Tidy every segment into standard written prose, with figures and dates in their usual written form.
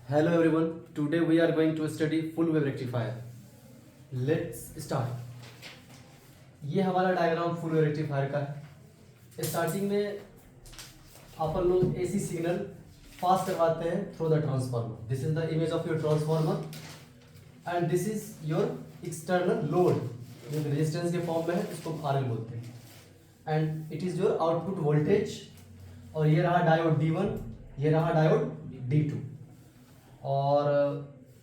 Hello everyone, today we are going to study full wave rectifier. Let's start. ये हमारा diagram full wave rectifier का है. Starting में अपन लोग एसी सिग्नल पास करवाते हैं through the transformer. This is the image of your transformer and this is your external load जो resistance के फॉर्म में है, इसको आरएल बोलते हैं. And it is your output voltage. और ये रहा डायोड D1, ये रहा डायोड D2. और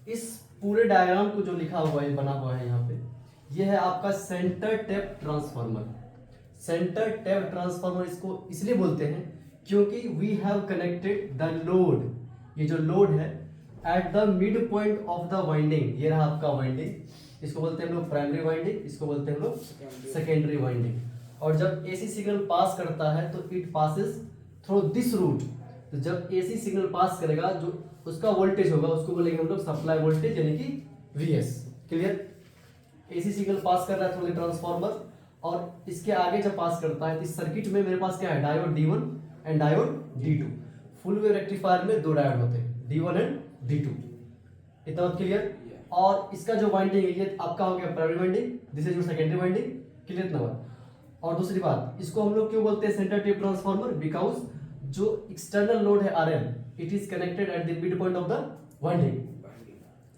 इस पूरे डायग्राम को जो लिखा हुआ है, बना हुआ है यहाँ पे, ये है आपका centre tap transformer. Centre tap transformer इसको इसलिए बोलते हैं क्योंकि we have connected the load. ये जो लोड है at the mid point of the winding. ये रहा आपका वाइंडिंग, इसको बोलते हैं हम लोग प्राइमरी वाइंडिंग, इसको बोलते हैं हम लोग सेकेंडरी वाइंडिंग. और जब एसी सिग्नल पास करता है तो it passes through this route. तो जब एसी सिग्नल पास करेगा, जो उसका वोल्टेज होगा उसको बोलेंगे हम लोग सप्लाई वोल्टेज, यानी कि Vs. Clear? AC signal pass कर रहा है थ्रू द ट्रांसफार्मर, और इसके आगे जब पास करता है, इस सर्किट में मेरे पास क्या है, diode D1 and diode D2. Full wave rectifier में दो डायोड होते हैं, D1 एंड D2. इतना बात क्लियर? और इसका जो वाइंडिंग है, ये आपका हो गया primary winding, this is your secondary winding. Clear इतना बात? और दूसरी बात, इसको हम लोग क्यों बोलते हैं सेंटर टैप ट्रांसफार्मर? बिकॉज जो एक्सटर्नल लोड है RL, it is connected eight the mid point of the winding.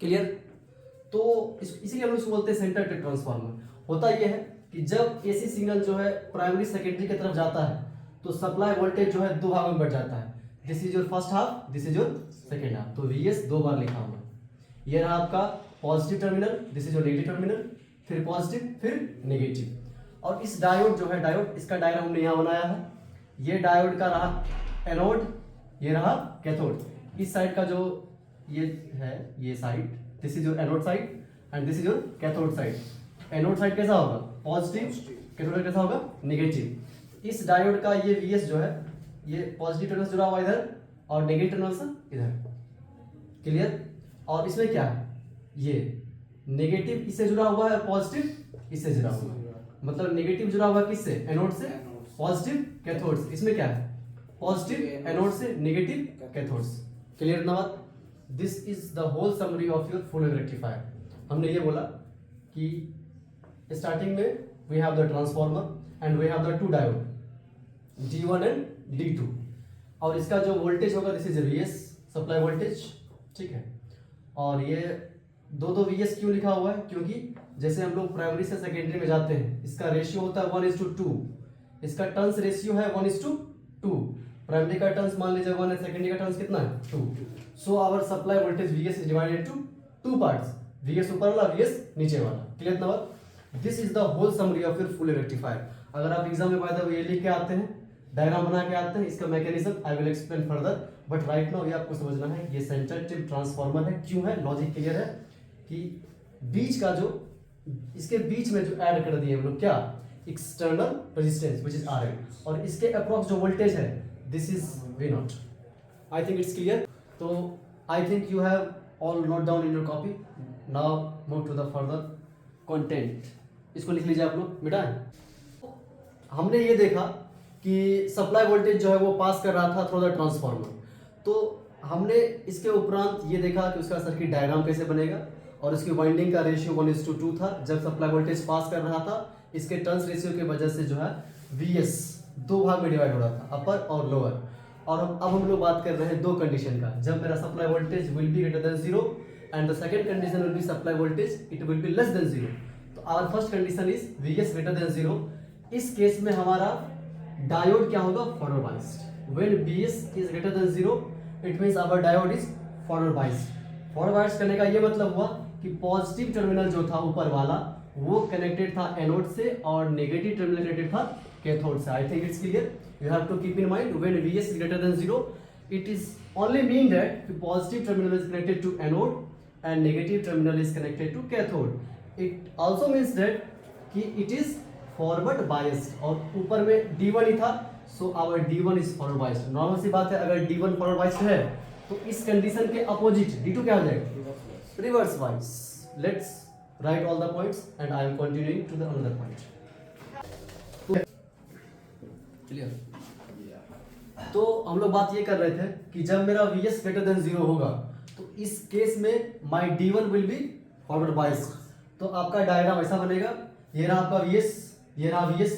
Clear? तो इसीलिए हम लोग इसको बोलते हैं सेंटर टैप ट्रांसफार्मर. होता यह है कि जब एसी सिग्नल जो है प्राइमरी सेकेंडरी की तरफ जाता है तो सप्लाई वोल्टेज जो है दो भागों में बढ़ जाता है. This is your first half, this is your second half. तो Vs दो बार लिखा हुआ है. ये रहा आपका positive terminal, this is your negative terminal, फिर पॉजिटिव फिर नेगेटिव. और इस डायोड जो है, डायोड इसका डायग्राम हमने यहाँ बनाया है. ये डायोड का रहा एनोड, ये रहा कैथोड. इस साइड का जो ये है, ये side, this is your anode side and this is your cathode side. Anode side कैसा होगा? पॉजिटिव. कैथोड कैसा होगा? नेगेटिव. इस डायोड का ये Vs जो है, ये पॉजिटिव टर्मिनल से जुड़ा हुआ इधर और नेगेटिव टर्मिनल से इधर. क्लियर? और इसमें क्या है, ये नेगेटिव इससे जुड़ा हुआ है, पॉजिटिव इससे जुड़ा हुआ है. मतलब नेगेटिव जुड़ा हुआ किससे? एनोड से. पॉजिटिव कैथोड से. इसमें क्या है? पॉजिटिव एनोड से, नेगेटिव कैथोड से. क्लियर ना बात? This is the whole summary of your full wave rectifier. हमने ये बोला कि स्टार्टिंग में we have the transformer and we have the two diode D1 and D2. और इसका जो वोल्टेज होगा, this is Vs supply voltage. ठीक है? और ये दो Vs क्यों लिखा हुआ है? क्योंकि जैसे हम लोग प्राइमरी से सेकेंडरी में जाते हैं, इसका रेशियो होता है 1:2. इसका टर्न्स रेशियो है 1:2. प्राइमरी का टर्न्स मान लीजिए 1 है, सेकेंडरी का टर्न्स कितना है? 2. So our supply voltage Vs is divided to two parts, Vs ऊपर वाला, Vs नीचे वाला. क्लियर ना बात? This is the whole summary of your full wave rectifier. अगर आप एग्जाम में बाय द वे ये लिख के आते हैं, डायग्राम बना के आते हैं, इसका mechanism I will explain further, but right now ये आपको समझना है ये सेंटर टैप ट्रांसफार्मर है. क्यों है? लॉजिक क्लियर है कि बीच का जो, इसके बीच में जो ऐड कर दिए हम लोग, क्या? External resistance which is RL, और इसके अप्रॉक्स जो वोल्टेज है, this is V0. I think it's clear. तो I think you have all note down in your copy. Now move to the further content. इसको लिख लीजिए आप लोग, मिटाएं. हमने ये देखा कि सप्लाई वोल्टेज जो है वो पास कर रहा था थ्रू द ट्रांसफार्मर. तो हमने इसके उपरांत ये देखा कि उसका सर्किट डायग्राम कैसे बनेगा, और उसकी वाइंडिंग का रेशियो 1:2 था जब सप्लाई वोल्टेज पास कर रहा था. इसके टर्न्स रेशियो की वजह से जो है Vs दो भाग में डिवाइड हो रहा था, अपर और लोअर. और अब हम लोग बात कर रहे हैं दो कंडीशन का, जब मेरा supply voltage will be greater than 0 and the second condition will be supply voltage it will be less than 0. तो our first condition is Vs greater than 0. इस केस में हमारा डायोड क्या होगा? Forward biased. When Vs is greater than 0 it means our diode is forward biased. Forward biased करने का ये मतलब हुआ कि पॉजिटिव टर्मिनल जो था ऊपर वाला, वो कनेक्टेड था एनोड से, और नेगेटिव टर्मिनल कनेक्टेड था कैथोड से. I think it's clear. You have to keep in mind when Vs is greater than 0 it is only mean that the positive terminal is connected to anode and negative terminal is connected to cathode. It also means that कि it is forward biased. और ऊपर में D1 ही था, so our D1 is forward biased. Normal सी बात है, अगर D1 forward biased है तो इस कंडीशन के अपोजिट D2 क्या हो जाएगा? Reverse bias. Let's write all the points and I am continuing to the another point. Clear? तो हम लोग बात ये कर रहे थे कि जब मेरा Vs ग्रेटर देन 0 होगा तो इस केस में माई D1 will be forward bias. तो आपका डायग्राम ऐसा बनेगा, ये रहा आपका VS, ये रहा VS,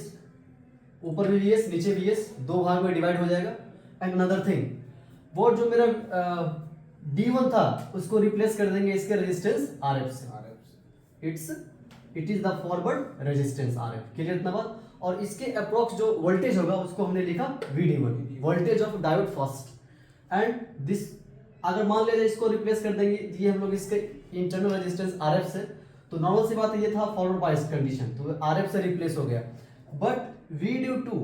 ऊपर भी VS नीचे VS, दो भाग में डिवाइड हो जाएगा। एंड अनदर थिंग, वो जो मेरा D1 था उसको रिप्लेस कर देंगे इसके रेजिस्टेंस RF से। It is the forward resistance RF। Clear इतना बात। और इसके अप्रोक्स जो वोल्टेज होगा उसको हमने लिखा VD1, voltage of diode first. And this अगर मान लेते इसको रिप्लेस कर देंगे ये हम लोग इसके इंटरनल रेजिस्टेंस RF से, तो नॉर्मल सी बात है ये था फॉरवर्ड बायस कंडीशन, तो RF से रिप्लेस हो गया। But VD2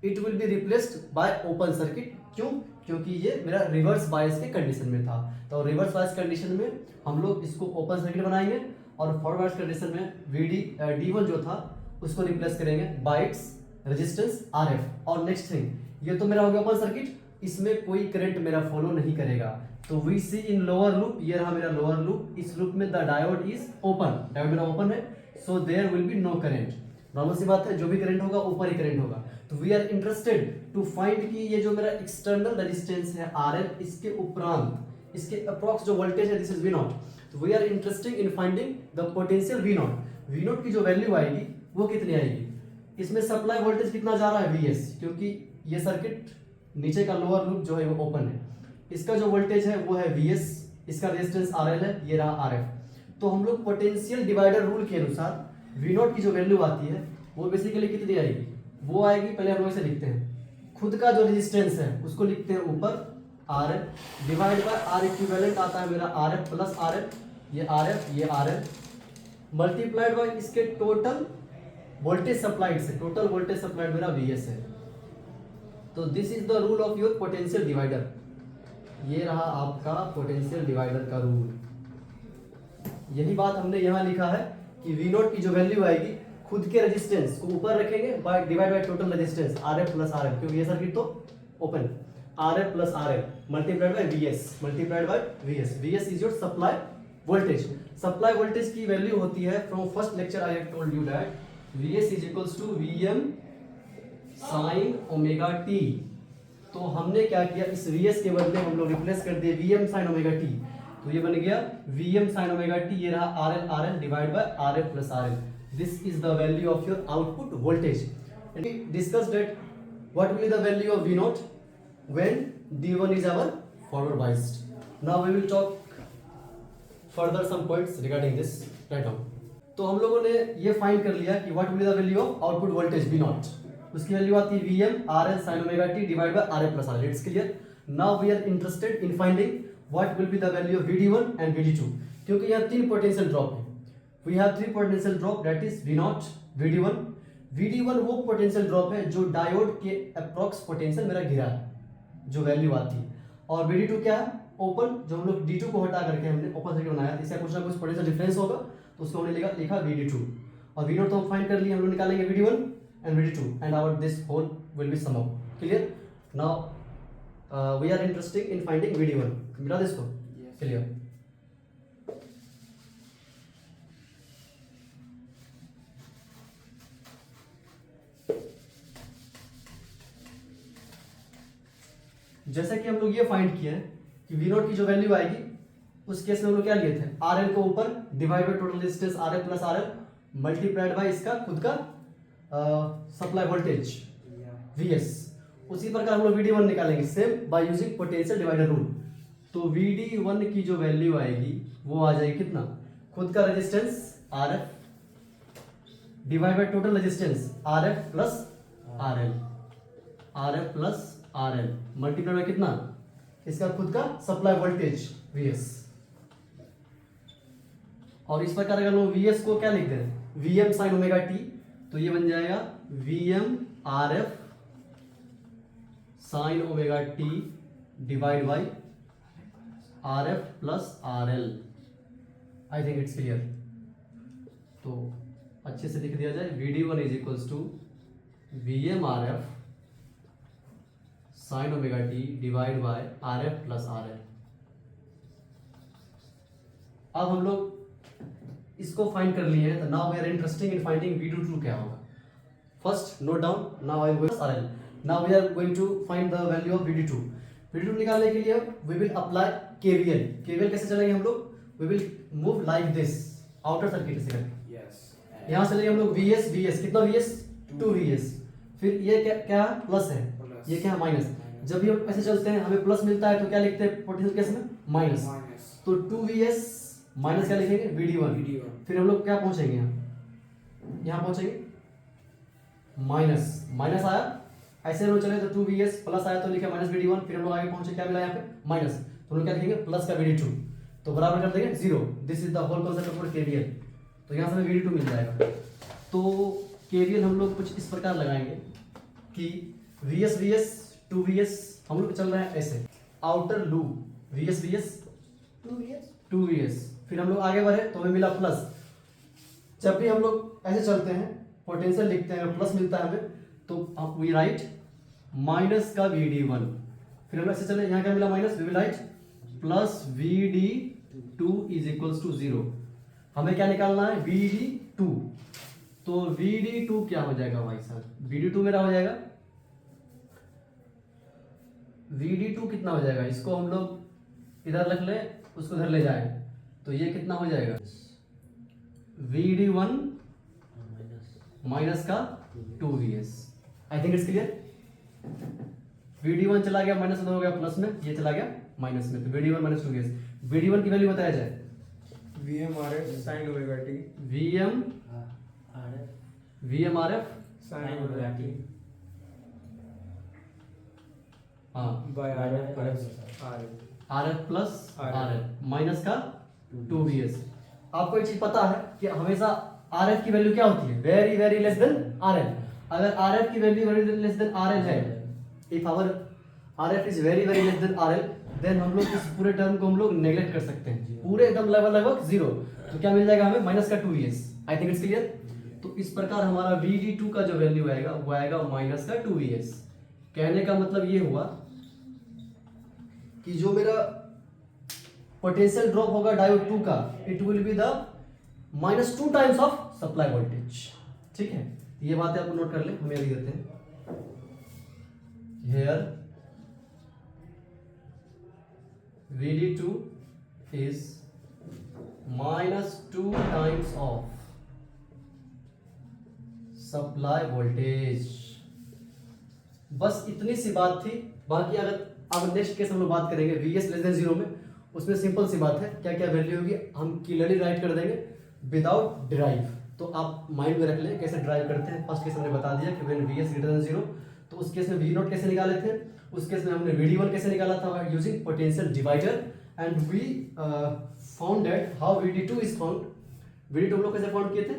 it will be replaced by open circuit. क्यों? क्योंकि ये मेरा रिवर्स बायस के कंडीशन में था। तो रिवर्स बायस कंडीशन में हम लोग इसको ओपन सर्किट बनाएंगे और फॉरवर्ड बायस कंडीशन में D1 जो था उसको रिप्लेस करेंगे बाय इट्स रेजिस्टेंस RF। और नेक्स्ट थिंग, ये तो मेरा हो गया ओपन सर्किट, इसमें कोई करंट मेरा फॉलो नहीं करेगा। तो we see in lower loop, ये रहा मेरा लोअर लूप, इस लूप में the diode is open, diode मेरा ओपन है, so there will be no current. Normal सी बात है, जो भी करंट होगा ऊपर ही करंट होगा। तो we are interested to find कि ये जो मेरा एक्सटर्नल रेजिस्टेंस है RL, इसके उपरांत इसके अप्रॉक्स जो वोल्टेज है दिस इज V0। तो we are interested in finding the potential V0। V0 की जो वैल्यू आएगी वो कितनी आएगी? इसमें सप्लाई वोल्टेज कितना जा रहा है VS, क्योंकि ये सर्किट नीचे का लोअर लूप जो है वो ओपन है, इसका जो वोल्टेज है वो है VS, इसका रेजिस्टेंस RL है, ये रहा RF। तो हम लोग पोटेंशियल डिवाइडर रूल के अनुसार V0 की जो वैल्यू आती है वो बेसिकली कितनी आएगी? वो आएगी, पहले हम लोग इसे लिखते हैं, खुद का जो रेजिस्टेंस है उसको लिखते हैं ऊपर RL divide bye R equivalent आता है मेरा RF प्लस RL, ये RF ये RL, मल्टीप्लाइड बाय इसके टोटल वोल्टेज सप्लाइड से, टोटल वोल्टेज सप्लाइड मेरा VS है। तो this is the rule of your potential divider. ये रहा आपका पोटेंशियल डिवाइडर का रूल। यही बात हमने यहाँ लिखा है कि V0 की जो वैल्यू आएगी खुद के रेजिस्टेंस को ऊपर रखेंगे by divide by total resistance RF plus RL, क्योंकि ये सर्किट तो open, RF plus RL multiplied by VS। VS is your supply voltage. Supply voltage की वैल्यू होती है, from first lecture I have told you that VS is equals to VM sine omega t। तो हमने क्या किया, इस VS के बदले हम लोग रिप्लेस कर दिए VM साइन ओमेगा t। तो ये बन गया VM साइन ओमेगा t, ये रहा RL divide by RF plus RL। This is the value of your output voltage. Discuss that what will be the value of V0 when D1 is our forward biased. Now we will talk further some points regarding this right now. तो हम लोगों ने ये find कर लिया कि what will be the value of output voltage V0। उसकी value आती है VM RL sin omega t divide by RF plus RL। It's clear. Now we are interested in finding what will be the value of VD1 and VD2, क्योंकि यहाँ तीन potential drop है। We have three potential drop, that is V0 VD1। VD1 वो potential drop है जो diode के approx potential मेरा गिरा है, जो वैल्यू आती है। और VD2 क्या है? ओपन, जो हम लोग D2 को हटा करके हमने ओपन सर्किट बनाया, इससे कुछ ना कुछ पोटेंशियल डिफरेंस होगा, तो उसको हमने लिखा VD2। और V0 तो हम फाइंड कर लिए, हम लोग निकालेंगे VD1 and VD2 and our this whole will be sum up. Clear? Now we are interested in finding VD1. मिला इसको? Yes. Clear. जैसे कि हम लोग ये फाइंड किए हैं कि V0 की जो वैल्यू आएगी उस केस में हम लोग क्या लिए थे, RL को ऊपर divide by total resistance RL plus RL multiplied bye इसका खुद का सप्लाई वोल्टेज VS। उसी प्रकार हम लोग VD1 निकालेंगे same by using potential divider rule. तो VD1 की जो वैल्यू आएगी वो आ जाएगी कितना, खुद का resistance RF divide by total resistance RF plus RL multiply by कितना, इसका खुद का सप्लाई वोल्टेज VS। और इस प्रकार अगर हम VS को क्या लिखते हैं, VM साइन ओमेगा t, तो ये बन जाएगा VM RF sine omega t divide by RF plus RL। I think it's clear. तो अच्छे से लिख दिया जाए, VD1 is equals to VM RF sine omega t divide by RF plus RL। अब हम लोग इसको फाइंड कर लिए हैं, तो now we are interested in finding VD2 क्या होगा। First note down, now I am going RL, now we are going to find the value of VD2। VD2 निकालने के लिए we will apply KVL. KVL कैसे चलेंगे हम लोग? We will move like this outer circuit से करके। यहाँ से चलेंगे हम लोग वीएस वीएस, कितना वीएस? 2 वीएस। फिर ये क्या क्या प्लस है, ये क्या है माइनस। जब भी हम ऐसे चलते हैं हमें प्लस मिलता है तो क्या लिखते हैं पोटेंशियल केस में? माइनस। तो 2 वीएस माइनस क्या लिखेंगे? VD1। फिर हम लोग क्या पहुंचेंगे यहाँ पहुंचेंगे माइनस, माइनस आया, ऐसे हम लोग चले तो 2 वीएस प्लस आया तो लिखा माइनस VD1। फिर हम लोग आगे पहुंचे, क्या मिला यहाँ पे? माइनस। तो हम लोग क्या लिखेंगे? प्लस का VD2, तो बराबर कर देंगे 0। This is the whole concept of KVL. तो यहाँ से हमें VD2 मिल जाएगा। तो केवीएल हम लोग कुछ इस प्रकार लगाएंगे कि वीएस वीएस 2 वीएस हम लोग चल रहे हैं ऐसे outer loop, VS VS 2 VS. फिर हम लोग आगे बढ़े तो हमें मिला प्लस। जब भी हम लोग ऐसे चलते हैं पोटेंशियल लिखते हैं, प्लस मिलता है हमें तो वी राइट माइनस का VD1। फिर हम ऐसे चले, यहाँ क्या मिला? Minus. We will write plus VD2 is equals to 0। हमें क्या निकालना है? VD2। तो VD2 क्या हो जाएगा भाई साहब? VD2 मेरा हो जाएगा, VD2 कितना हो जाएगा? इसको हम लोग इधर रख ले, उसको इधर ले जाए तो ये कितना हो जाएगा? VD1 माइनस का 2 VS. I think it's clear. VD1 चला गया माइनस में, हो गया प्लस में, ये चला गया माइनस में, तो VD1 माइनस 2 वीएस। VD1 की वैल्यू बताया जाए, VMRF sin omega t। VMRF sin omega t हाँ by RF plus RF। RF plus RF RF minus का 2 वीएस। आपको एक चीज पता है कि हमेशा RF की वैल्यू क्या होती है? Very very less than RL। अगर RF की value very less than RL है, if our RF is very very less than RL, then हम लोग इस पूरे टर्म को हम लोग नेग्लेक्ट कर सकते हैं, पूरे एकदम लेवल लगभग 0। तो क्या मिल जाएगा हमें? माइनस का 2 VS. I think it's clear. तो इस प्रकार हमारा VD2 का जो वैल्यू आएगा वो आएगा माइनस का 2 वीएस। कहने का मतलब ये हुआ कि जो मेरा पोटेंशियल ड्रॉप होगा डायोड 2 का, it will be the -2 times of supply voltage. ठीक है, ये बातें आपको नोट कर ले, हम अभी देते हैं here VD2 is -2 times of supply voltage. बस इतनी सी बात थी। बाकी अगर अब नेक्स्ट केस हम लोग बात करेंगे VS लेस देन 0 में, उसमें सिंपल सी बात है, क्या क्या वैल्यू होगी हम क्लियरली राइट कर देंगे विदाउट ड्राइव। तो आप माइंड में रख लें कैसे ड्राइव करते हैं। फर्स्ट केस हमने बता दिया कि व्हेन VS ग्रेटर देन 0, तो उस केस में V0 कैसे निकाले थे, उस केस में हमने VD1 कैसे निकाला था using potential divider, and we found that how VD2 is found. VD2 हम लोग कैसे फाउंड किए थे?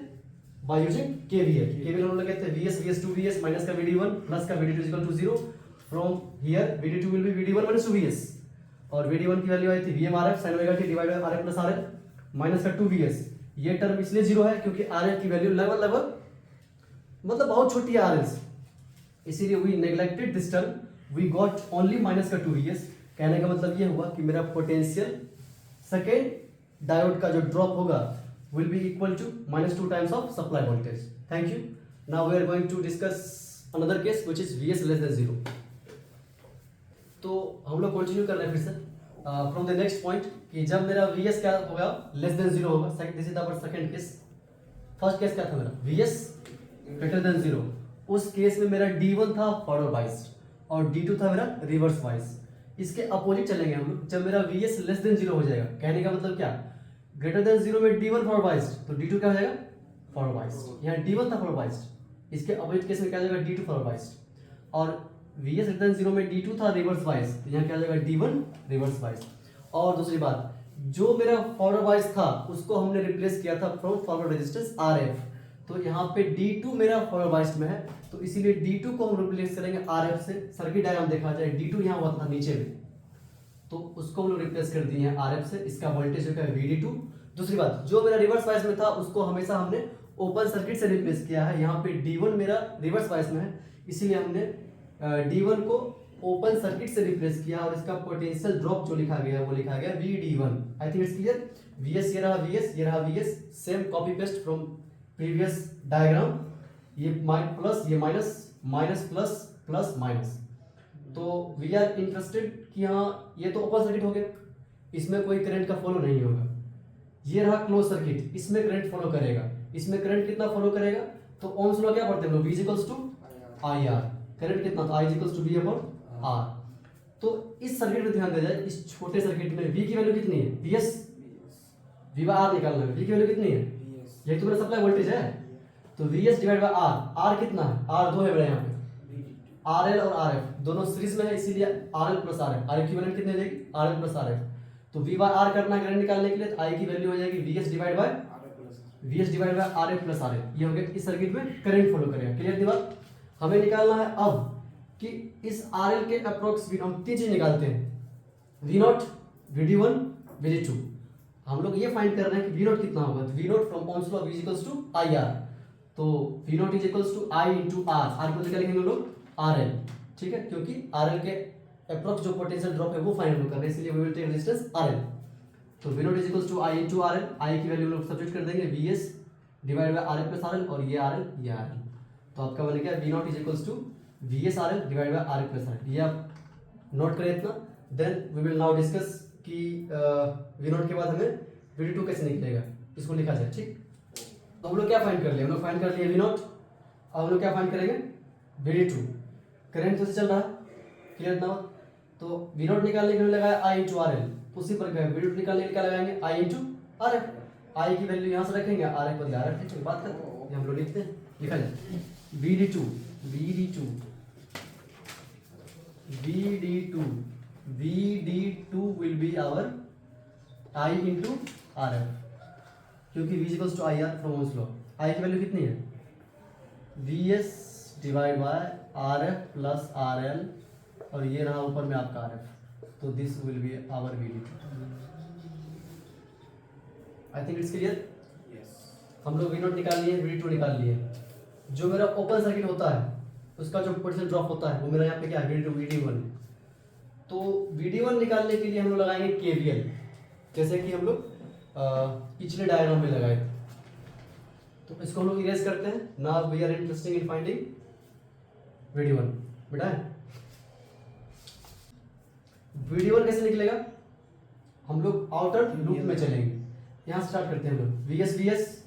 By using KVL। KVL हम लोग कहते हैं VS VS 2 VS माइनस का VD1 प्लस का VD2 equal to 0। From here VD2 will be VD1 minus 2 VS, और VD1 की वैल्यू आई थी VMRF sin omega t divided by RF plus RL minus का 2 VS। ये टर्म इसलिए 0 है क्योंकि RF की वैल्यू लेवल मतलब बहुत छोटी है RL से, इसीलिए we neglected this term, we got only minus का 2 VS। कहने का मतलब ये हुआ कि मेरा पोटेंशियल सेकेंड डायोड का जो ड्रॉप होगा will be equal to -2 times of supply voltage. Thank you. Now we are going to discuss another case which is VS less than 0. तो हम लोग कंटिन्यू कर रहे हैं फिर से फ्रॉम द नेक्स्ट पॉइंट कि जब मेरा VS क्या होगा? लेस देन 0 होगा। This is our second case. First case क्या था मेरा? VS greater than 0। उस केस में मेरा D1 था फॉरवर्ड बाइस और D2 था मेरा रिवर्स बाइस। इसके अपोजिट चलेंगे हम लोग जब मेरा VS लेस देन 0 हो जाएगा। कहने का मतलब क्या? ग्रेटर देन 0 में D1 फॉरवर्ड बाइस्ड, तो D2 क्या हो जाएगा? Forward biased. यहाँ D1 था फॉरवर्ड बाइस्ड, इसके अपोजिट केस में क्या हो जाएगा? D2 forward biased. और VS ग्रेटर देन 0 में D2 था रिवर्स बाइस्ड, तो यहाँ क्या हो जाएगा? D1 reverse biased. और दूसरी बात, जो मेरा फॉरवर्ड बाइस्ड था उसको हमने रिप्लेस किया था फ्रॉम फॉरवर्ड रेजिस्टेंस RF, तो यहाँ पे D2 मेरा फॉरवर्ड बाइस्ड में है, तो इसीलिए D2 को हम रिप्लेस करेंगे RF से। सर्किट डायग्राम देखा जाए, D2 यहाँ हुआ था नीचे में, तो उसको हम लोग रिप्लेस कर दिए हैं RF से। इसका वोल्टेज जो है VD2। दूसरी बात, जो मेरा रिवर्स बायस में था उसको हमेशा हमने ओपन सर्किट से रिप्लेस किया है। यहाँ पे D1 मेरा रिवर्स बायस में है, इसीलिए हमने D1 को ओपन सर्किट से रिप्लेस किया और इसका पोटेंशियल ड्रॉप जो लिखा गया वो लिखा गया VD1। I think it's clear. VS ये रहा VS, ये रहा VS, same copy paste from previous diagram. ये प्लस, ये minus, minus plus, plus minus. तो वी आर इंटरेस्टेड कि हाँ ये तो ओपन सर्किट हो गया, इसमें कोई करंट का फॉलो नहीं होगा। ये रहा क्लोज सर्किट, इसमें करंट फॉलो करेगा। इसमें करंट कितना फॉलो करेगा? तो ओम्स लॉ क्या पढ़ते हैं हम लोग? V equals to I R. Current कितना था? I equals to V upon R. तो इस सर्किट में ध्यान दिया जाए, इस छोटे सर्किट में V की वैल्यू कितनी है? Vs, V बाय R निकालना है। V की वैल्यू कितनी है? यही तो मेरा सप्लाई वोल्टेज है। तो Vs divide bye R। R कितना है? R दो है मेरे यहाँ पे, RL और RF दोनों सीरीज में है, इसीलिए RL plus RF। R equivalent कितने देगी? RL plus RF। तो V बाय R करना है करंट निकालने के लिए, तो I की वैल्यू हो जाएगी Vs divide by RF plus RL। ये हो गया इस सर्किट में करंट फॉलो करेगा। क्लियर दीवार? हमें निकालना है अब कि इस RL के अप्रोक्स हम तीन चीज निकालते हैं, V0, VD1, VD2। हम लोग ये फाइंड कर रहे हैं कि V0 कितना होगा। तो V0 from Ohm's law V equals to IR। तो V0 is equals to I into R। R को निकालेंगे हम लोग RL, ठीक है, क्योंकि RL के अप्रोक्स जो पोटेंशियल ड्रॉप है वो फाइंड कर रहे हैं, इसलिए we will take resistance RL। तो V0 is equals to I into RL। I की वैल्यू लोग सब्स्टिट्यूट कर देंगे Vs divide by RL plus RL, और ये RL ये RL। तो आपका बन गया V0 is equals to Vs RL divide by RL plus RL। ये आप नोट करें इतना। Then we will now discuss कि V0 के बाद हमें VD2 कैसे निकलेगा, इसको लिखा जाए, ठीक। तो हम लोग क्या फाइंड कर लिए? हम लोग फाइंड कर लिए V0। अब हम लोग क्या फाइंड करेंगे? VD2। करंट तो से चल रहा है, क्लियर ना? तो V0 निकालने के लिए लगाया I इंटू RL, उसी पर VD2 निकालने के लिए क्या लगाएंगे? I into RF। I की वैल्यू यहाँ से रखेंगे, RF बदले RF, ठीक है, बात करते हैं। ये हम लोग लिखते हैं, लिखा जाए VD2 will be our I into RF, क्योंकि V equals to IR from Ohm's law. I की वैल्यू कितनी है? Vs divide by RF plus RL, और ये रहा ऊपर में आपका RF। तो this will be our VD2। I think it's clear. हम लोग V0 निकाल लिए, VD2 निकाल लिए। जो मेरा ओपन सर्किट होता है उसका जो पोटेंशियल ड्रॉप होता है वो मेरा यहाँ पे क्या है? VD2 VD1। तो VD1 निकालने के लिए हम लोग लगाएंगे KVL, जैसे कि हम लोग पिछले डायग्राम में लगाए थे। तो इसको हम लोग इरेज करते हैं। Now we are interesting in finding VD1। बेटा VD1 कैसे निकलेगा? हम लोग आउटर लूप में चलेंगे। यहाँ स्टार्ट करते हैं हम लोग। VS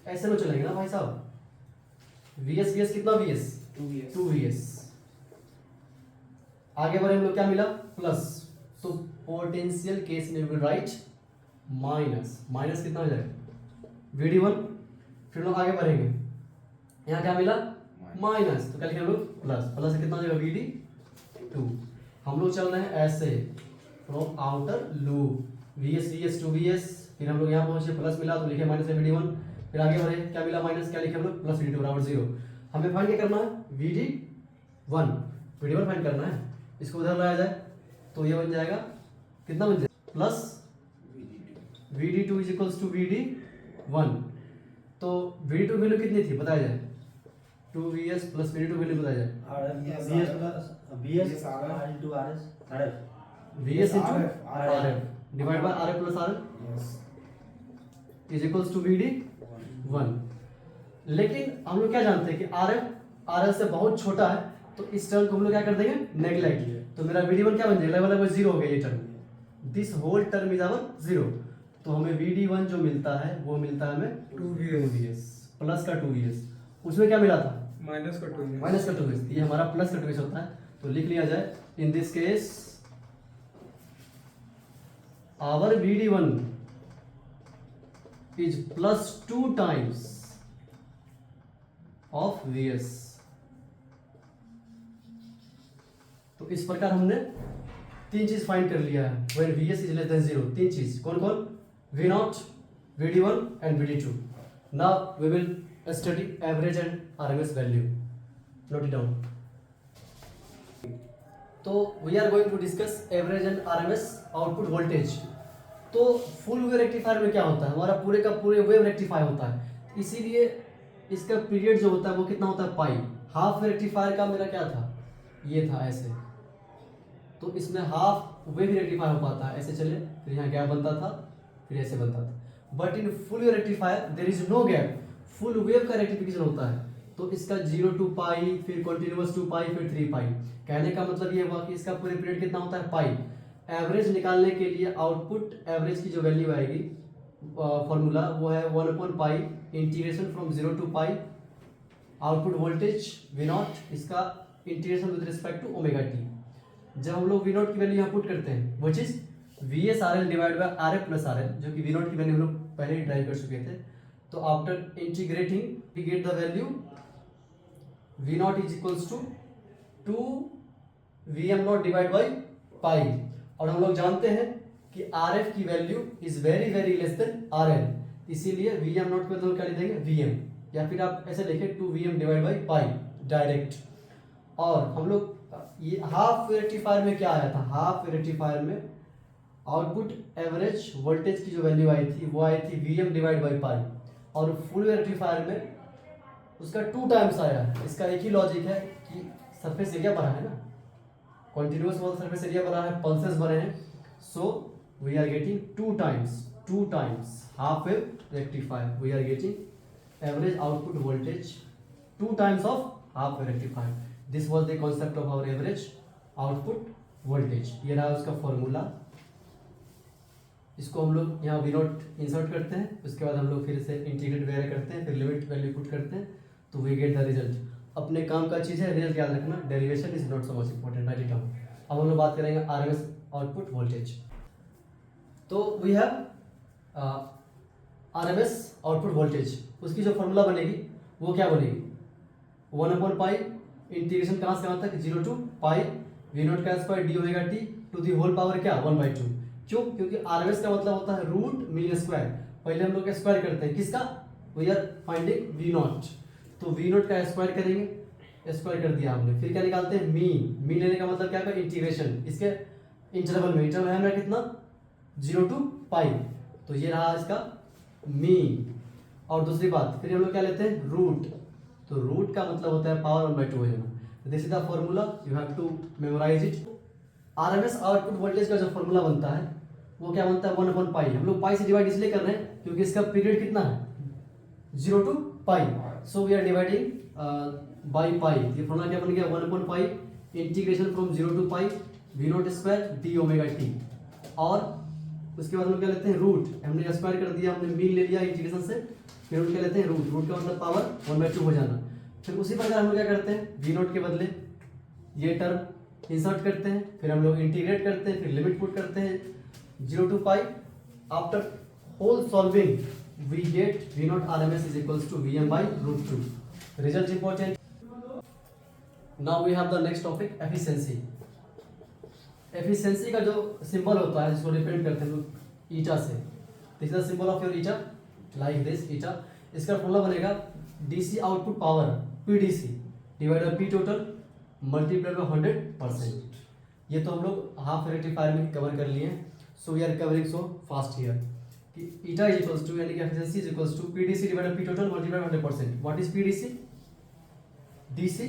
ऐसे में चलेंगे ना भाई साहब। VS कितना? VS 2VS। आगे बढ़े हम लोग, क्या मिला? प्लस। तो पोटेंशियल केस में विल राइट माइनस। माइनस कितना हो जाएगा? VD1। फिर लोग आगे बढ़ेंगे, यहाँ क्या मिला? माइनस। तो क्या लिखेंगे हम लोग? प्लस। प्लस से कितना हो जाएगा? VD2। हम लोग चल रहे हैं ऐसे from outer loop. VS 2VS। फिर हम लोग यहाँ पहुंचे, प्लस मिला तो लिखे माइनस में VD1। फिर आगे बढ़े, क्या मिला? माइनस। क्या लिखे हम लोग? प्लस VD2 बराबर 0। हमें फाइंड क्या करना है? VD1 फाइंड करना है। इसको उधर लाया जाए तो ये बन जाएगा, कितना बन जाएगा? Plus VD2 is equals to VD1। तो VD2 वैल्यू कितनी थी बताया जाए? 2VS प्लस VD2 वैल्यू बताया जाए? VS into RF divide by RF plus RL is equals to VD1। लेकिन हम लोग क्या जानते हैं कि RF RL से बहुत छोटा है, तो इस टर्म को हम लोग क्या कर देंगे? नेगलेक्ट। तो मेरा VD1 क्या बन जाएगा? लगभग 0 हो गया ये term. This whole term is our 0। तो हमें VD1 जो मिलता है वो मिलता है हमें 2VS प्लस का 2VS। उसमें क्या मिला था? माइनस का 2VS। माइनस का 2VS। ये हमारा प्लस का 2VS होता है। तो लिख लिया जाए, in this case our VD1 is plus 2 times of VS। तो इस प्रकार हमने तीन चीज फाइंड कर लिया है। When VS is less than 0। तीन चीज कौन कौन? V0, VD1 and VD2। Now we will study average and RMS value. Note it down. तो we are going to discuss average and RMS output voltage. तो full wave rectifier में क्या होता है? हमारा पूरे का पूरे वेव रेक्टिफाई होता है, इसीलिए इसका पीरियड जो होता है वो कितना होता है? पाई। हाफ रेक्टिफायर का मेरा क्या था? ये था ऐसे। तो इसमें हाफ वेव रेक्टिफाई हो पाता है, ऐसे चले, फिर यहाँ गैप बनता था, फिर ऐसे बनता था। But in full wave rectifier there is no gap. Full wave का रेक्टिफिकेशन होता है, तो इसका 0 to पाई, फिर कंटिन्यूअस 2 पाई, फिर 3 पाई। कहने का मतलब ये हुआ कि इसका पूरे पीरियड कितना होता है? पाई। एवरेज निकालने के लिए आउटपुट एवरेज की जो वैल्यू आएगी फॉर्मूला वो है 1/पाई integration from 0 to pi output voltage V naught, इसका integration with respect to omega T. जब हम लोग वी नॉट की वैल्यू यहाँ पुट करते हैं which is V S R L divide by R F plus R L, जो कि वी नॉट की वैल्यू हम लोग पहले ही ड्राइव कर चुके थे। तो after integrating we get the value V naught is equals to 2 V M naught divide by pi. और हम लोग जानते हैं कि आर एफ की value is very very less than R L, इसीलिए वी एम नॉट को क्या लिख देंगे वी एम, या फिर आप ऐसे लिखे 2 V M divide by pi direct. और हम लोग ये हाफ रेक्टिफायर में क्या आया था, हाफ रेक्टिफायर में आउटपुट एवरेज वोल्टेज की जो वैल्यू आई थी वो आई थी V M divide by pi, और फुल रेक्टिफायर में उसका 2 टाइम्स आया। इसका एक ही लॉजिक है कि सरफेस एरिया बढ़ा है ना, कॉन्टिन्यूस वॉल सरफेस एरिया बढ़ा है, पल्सेस बढ़े हैं, so we are getting 2 times half wave rectifier, we are getting average output voltage 2 times of half wave rectifier. This was the concept of our average output voltage. ये रहा उसका formula, इसको हम लोग यहाँ वी नॉट इंसर्ट करते हैं, उसके बाद हम लोग फिर से इंटीग्रेट वगैरह करते हैं, फिर लिमिट वैल्यू पुट करते हैं, तो वी गेट द रिजल्ट। अपने काम का चीज़ है, रिजल्ट याद रखना, derivation is not so much important, write it down. अब हम लोग बात करेंगे आरएमएस आउटपुट वोल्टेज। तो we have RMS output voltage, उसकी जो फॉर्मूला बनेगी वो क्या बनेगी 1/पाई इंटीग्रेशन कहाँ से कहाँ तक 0 to पाई वी नॉट का square D omega t to the whole power क्या 1/2। क्यों? क्योंकि आरएमएस का मतलब होता है रूट मीन स्क्वायर। पहले हम लोग स्क्वायर करते हैं किसका, we are finding V naught, तो वी नॉट का स्क्वायर करेंगे, स्क्वायर कर दिया हमने, फिर क्या निकालते हैं मीन लेने का मतलब क्या होगा इंटीग्रेशन, इसके इंटरवल में, इंटरवल है हमारा कितना 0 to पाई, तो ये रहा इसका मीन। और दूसरी बात फिर हम लोग क्या लेते हैं रूट, तो रूट का मतलब होता है पावर 1/2 हो जाना। This is the formula, you have to memorise it. RMS output voltage का जो फॉर्मूला बनता है वो क्या बनता है 1/पाई। हम लोग पाई से डिवाइड इसलिए कर रहे हैं क्योंकि इसका पीरियड कितना है 0 to pi, so we are dividing by pi. ये फॉर्मूला क्या बन गया 1/पाई integration from 0 to pi V naught square D omega T. और उसके बाद हम क्या लेते हैं रूट, हमने स्क्वायर कर दिया, हमने मीन ले लिया इंटीग्रेशन से, फिर हम क्या लेते हैं रूट का मतलब पावर 1/2 हो जाना। फिर उसी प्रकार हम लोग क्या करते हैं वी नॉट के बदले ये टर्म इंसर्ट करते हैं, फिर हम लोग इंटीग्रेट करते हैं, फिर लिमिट पुट करते हैं 0 to pi. After whole solving we get V naught RMS is equals to V M by √2। Result important. Now we have the next topic efficiency. Efficiency का जो सिंबल होता है जिसको रिप्रेजेंट करते हैं लोग ईटा से, this is the symbol of your eta like this eta. इसका फॉर्मूला बनेगा DC output power PDC divide by P total multiplied by 100%। ये तो हम लोग हाफ रेक्टिफायर में कवर कर लिए हैं, so we are covering so fast here कि ईटा इज इक्वल्स टू यानी कि efficiency is equals to PDC divide by P total multiplied by 100%। What is PDC? DC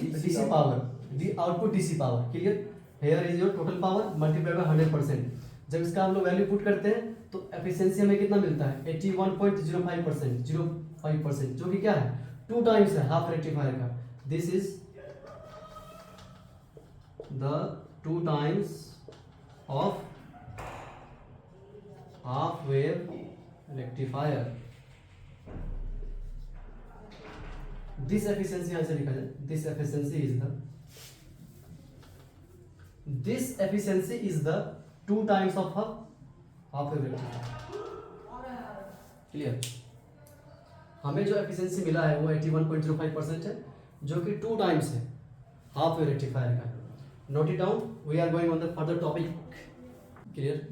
power, the output DC power, clear. Here is your total power multiplied by 100%। जब इसका हम लोग value put करते हैं तो efficiency हमें कितना मिलता है 81.05%, जो कि क्या है 2 टाइम्स है हाफ रेक्टिफायर का। This is the 2 times of half wave rectifier. This efficiency यहां से लिखा जाए, this efficiency is the 2 times of half wave rectifier. Clear. हमें जो एफिशिएंसी मिला है वो 81.05% है, जो कि 2 टाइम्स है हाफ वेव रेक्टिफायर का। Note it down, we are going on the further topic. Clear.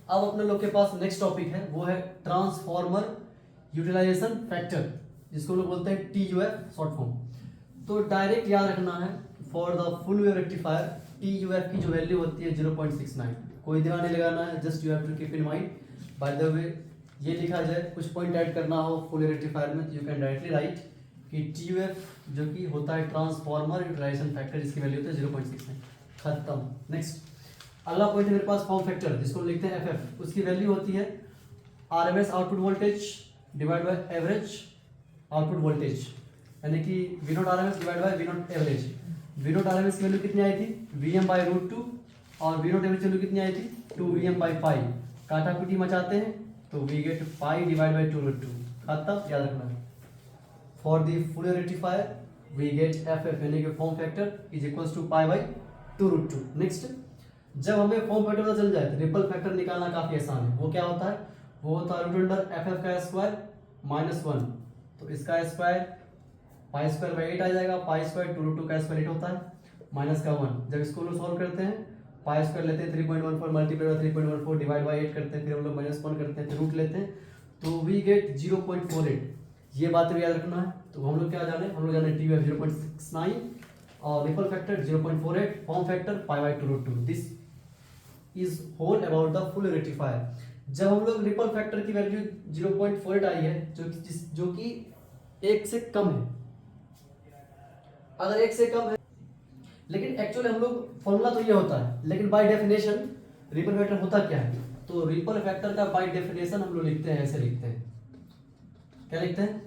अब अपने लोग के पास नेक्स्ट टॉपिक है वो है ट्रांसफॉर्मर यूटिलाइजेशन फैक्टर, जिसको लोग बोलते हैं TUF शॉर्ट फॉर्म। तो डायरेक्ट याद रखना है for the full wave rectifier TUF की जो वैल्यू होती है 0.69। कोई ध्यान नहीं लगाना है, just you have to keep in mind. By the way ये लिखा जाए, कुछ पॉइंट ऐड करना हो फुल वेव रेक्टिफायर में, यू कैन डायरेक्टली राइट कि TUF जो कि होता है ट्रांसफॉर्मर यूटिलाइजेशन फैक्टर, जिसकी वैल्यू होती है 0.69। खत्म। नेक्स्ट अगला पॉइंट है मेरे पास फॉर्म फैक्टर, जिसको लिखते हैं FF। उसकी वैल्यू होती है RMS output voltage divide by average output voltage, यानी कि V naught RMS divide by V naught average. V naught RMS की वैल्यू कितनी आई थी VM/√2 और वी नॉट एवरेज वैल्यू कितनी आई थी 2Vm/π काटा पीटी मचाते हैं तो we get pi divide by 2√2 खत्म, याद रखना। For the full rectifier we get F यानी कि form factor is equals to pi by 2√2। Next, जब हमें फॉर्म फैक्टर पता चल जाए तो रिपल फैक्टर निकालना काफी आसान है। वो क्या होता है? वो होता है रूट अंडर एफ का स्क्वायर -1, तो इसका स्क्वायर पाई स्क्वायर बाई 8 आ जाएगा। पाई स्क्वायर 2√2 का स्क्वायर 8 होता है माइनस का 1। जब इसको लोग सॉल्व करते हैं पाई स्क्वायर लेते हैं 3.14 मल्टीप्लाई बाई 3.14 डिवाइड बाई 8 करते हैं, फिर हम लोग -1 करते हैं, फिर रूट लेते हैं तो वी गेट 0.48। ये बात भी याद रखना है। तो हम लोग क्या जाने, हम लोग जाने टी 0.69 और ripple factor 0.48, form factor pi by 2√2। This is whole about the full rectifier. जब हम लोग रिपल फैक्टर की वैल्यू 0.48 आई है जो कि 1 से कम है, अगर 1 से कम है, लेकिन एक्चुअली हम लोग फॉर्मूला तो ये होता है, लेकिन बाय डेफिनेशन रिपल फैक्टर होता क्या है? तो रिपल फैक्टर का बाय डेफिनेशन हम लोग लिखते हैं, ऐसे लिखते हैं, क्या लिखते हैं?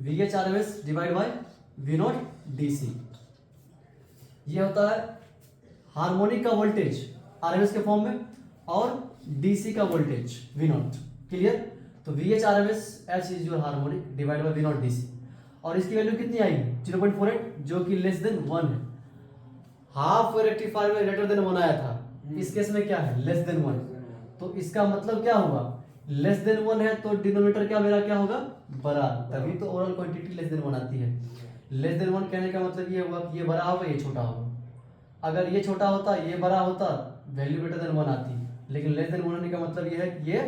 VHRMS divide by V0 DC। ये होता है हार्मोनिक का वोल्टेज RMS के फॉर्म में और DC का वोल्टेज V0। क्लियर? तो VHRMS H is your harmonic divide by V0 DC। और इसकी वैल्यू कितनी आई? 0.48, जो कि लेस देन 1 है। हाफ रेक्टिफायर में ग्रेटर देन 1 आया था, इस केस में क्या है? Less than 1। तो इसका मतलब क्या हुआ? लेस देन 1 है तो डिनोमिनेटर क्या मेरा क्या होगा? बड़ा, तभी तो ओवरऑल क्वांटिटी लेस देन 1 आती है। लेस देन 1 कहने का मतलब ये हुआ कि ये बड़ा होगा, ये छोटा होगा। अगर ये छोटा होता, ये बड़ा होता, वैल्यू ग्रेटर देन 1 आती, लेकिन लेस देन 1 होने का मतलब ये है कि ये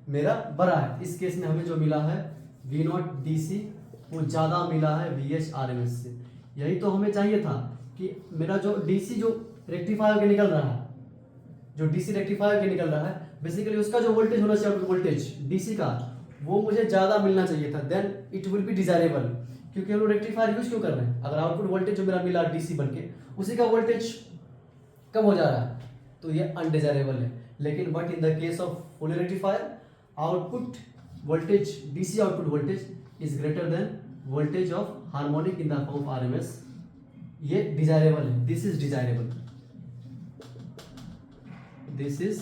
मेरा बड़ा है। इस केस में हमें जो मिला है V0 DC वो ज़्यादा मिला है VHRMS से। यही तो हमें चाहिए था कि मेरा जो DC जो रेक्टिफायर के निकल रहा है, जो DC रेक्टिफायर के निकल रहा है, बेसिकली उसका जो वोल्टेज होना चाहिए, वोल्टेज DC का, वो मुझे ज़्यादा मिलना चाहिए था। Then it will be desirable. क्योंकि हम लोग रेक्टिफायर यूज क्यों कर रहे हैं? अगर आउटपुट वोल्टेज जो मेरा मिला DC बन के उसी का वोल्टेज कम हो जा रहा है तो ये अनडिजायरेबल है। लेकिन but in the case of full rectifier output voltage DC output voltage is greater than voltage of harmonic in the form of RMS। ये डिजायरेबल है, this is desirable, this is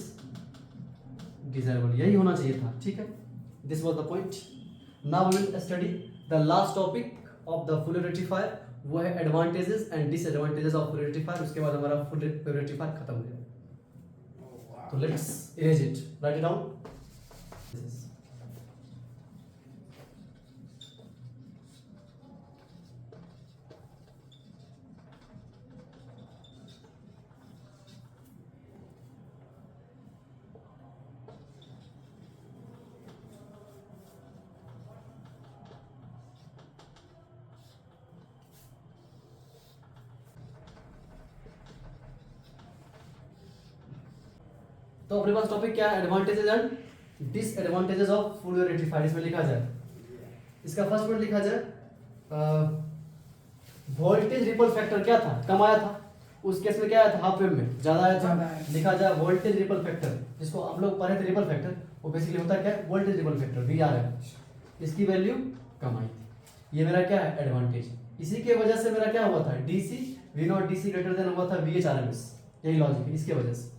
desirable, यही होना चाहिए था। ठीक है, this was the point. Now we will study the last topic of the full rectifier, वो है advantages and disadvantages of full rectifier. उसके बाद हमारा फुल रेक्टिफायर खत्म हो जाएगा। तो let's erase it, right it down. तो अपने पास टॉपिक क्या है? Advantages and disadvantages of full rectifier. इसमें लिखा जाए, इसका फर्स्ट पॉइंट लिखा जाए वोल्टेज रिपल फैक्टर क्या था? कम आया था। उस केस में क्या आया था? हाफ वेव में ज्यादा आया था। लिखा जाए वोल्टेज रिपल फैक्टर, जिसको हम लोग पढ़े थे रिपल फैक्टर, वो बेसिकली होता क्या है? Voltage ripple factor VRF। इसकी वैल्यू कम आई थी, ये मेरा क्या है? एडवांटेज। इसी के वजह से मेरा क्या हुआ था? DC V0 DC greater than हुआ था VHRMS। यही लॉजिक है इसके वजह से।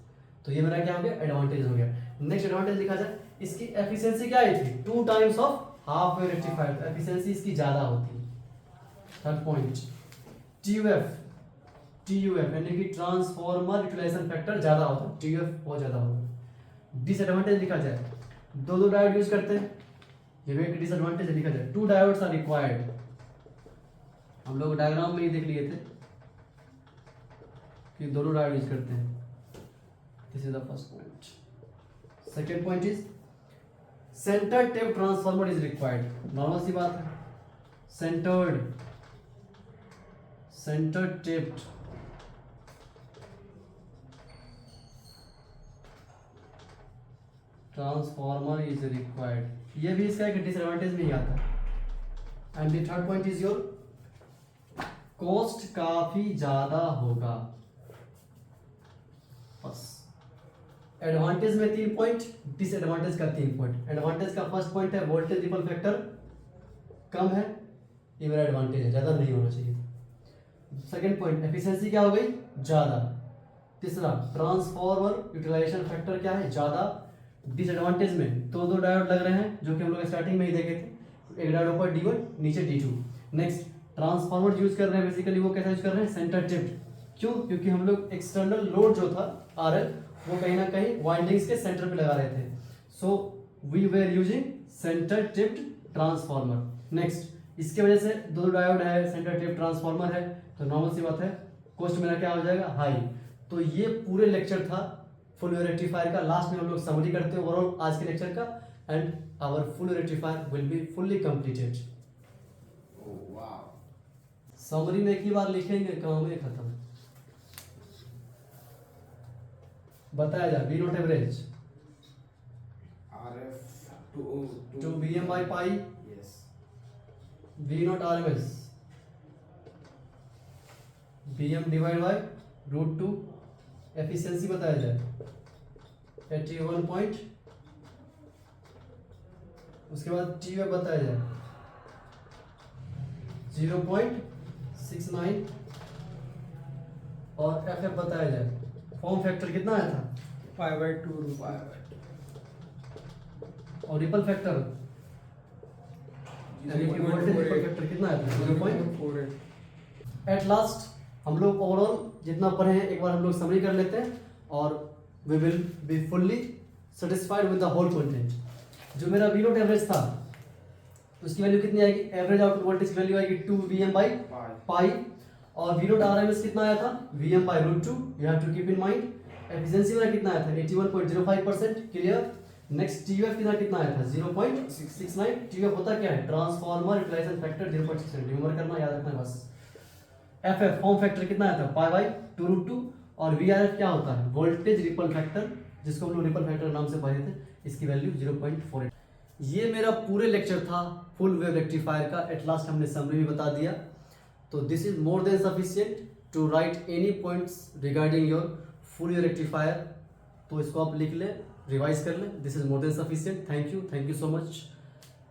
तो ये मेरा क्या हो गया? एडवांटेज हो गया। नेक्स्ट एडवांटेज लिखा जाए, इसकी एफिशिएंसी क्या आई थी? 2 times of half wave rectifier, तो एफिशिएंसी इसकी ज्यादा होती है। थर्ड पॉइंट TUF यानी कि ट्रांसफॉर्मर यूटिलाइजेशन फैक्टर ज्यादा होता है, TUF बहुत ज्यादा होगा। डिसएडवांटेज लिखा जाए, दो डायोड यूज करते हैं, ये भी एक डिसएडवांटेज लिखा जाए। 2 डायोड्स आर रिक्वायर्ड। हम लोग डायग्राम में ही देख लिए थे कि दोनों डायोड यूज करते हैं। This is the first point. Second point is center tape transformer is required. Normal सी बात है, center taped transformer is required. ये भी इसका एक डिसएडवांटेज में ही आता है। And the third point is your cost काफी ज्यादा होगा। बस एडवांटेज में 3 पॉइंट, डिसएडवांटेज का 3 पॉइंट। एडवांटेज का फर्स्ट पॉइंट है वोल्टेज रिपल फैक्टर कम है, ये मेरा एडवांटेज है, ज्यादा नहीं होना चाहिए। सेकंड पॉइंट एफिशिएंसी क्या हो गई? ज्यादा। तीसरा, ट्रांसफॉर्मर यूटिलाइजेशन फैक्टर क्या है, ज़्यादा डिसएडवांटेज में दो डायोड लग रहे हैं जो कि हम लोग स्टार्टिंग में ही देखे थे, एक डायोड ऊपर D1 नीचे D2। नेक्स्ट, ट्रांसफार्मर यूज कर रहे हैं बेसिकली, वो कैसा यूज कर रहे हैं, सेंटर टिप्ड। क्यों? क्योंकि हम लोग एक्सटर्नल लोड जो था RL वो कहीं ना कहीं वाइंडिंग्स के सेंटर पे लगा रहे थे, so we were using centre tapped transformer. Next, इसके वजह से दो डायोड है, सेंटर टिप्ड ट्रांसफार्मर है, तो नॉर्मल सी बात है कॉस्ट मेरा क्या हो जाएगा, हाई। तो ये पूरे लेक्चर था फुल वेव रेक्टिफायर का। लास्ट में हम लोग समरी करते हैं ओवरऑल आज के लेक्चर का, and our full rectifier will be fully completed. Summary में एक ही बार लिखेंगे, काम में खत्म। बताया जाए, V not average to Vm by pi, V naught RMS Vm divide by √2, efficiency बताया जाए 81 पॉइंट, उसके बाद टी वेब बताया जाए 0.69 और एफ बताया जाए। फॉर्म फैक्टर कितना आया था, 5/2 और रिपल फैक्टर यानी कि वोल्टेज रिपल फैक्टर कितना आया था, 0.48। एट लास्ट हम लोग ओवरऑल जितना पढ़े हैं एक बार हम लोग समरी कर लेते हैं और we will be fully satisfied with the whole content. जो मेरा V नॉट एवरेज था उसकी वैल्यू कितनी आएगी, एवरेज आउटपुट वोल्टेज की वैल्यू आएगी 2 Vm by pi, और V नॉट RMS कितना आया था, Vm by √2, you have to keep in mind. Efficiency मेरा कितना आया था, 81.05%, क्लियर। नेक्स्ट TUF कितना आया था, 0.69। TUF होता क्या है, ट्रांसफार्मर यूटिलाइजेशन फैक्टर 0.6, रिमेंबर करना, याद रखना बस। FF फॉर्म फैक्टर कितना आया था, पाई बाई 2√2, और VRF क्या होता है, वोल्टेज रिपल फैक्टर, जिसको हम लोग रिपल फैक्टर नाम से पढ़े थे, इसकी वैल्यू 0.48। ये मेरा पूरे लेक्चर था फुल वेव रेक्टिफायर का। एट लास्ट हमने समरी भी बता दिया, तो this is more than sufficient to write any points regarding your full wave rectifier. तो इसको आप लिख लें, रिवाइज कर लें, this is more than sufficient. Thank you so much.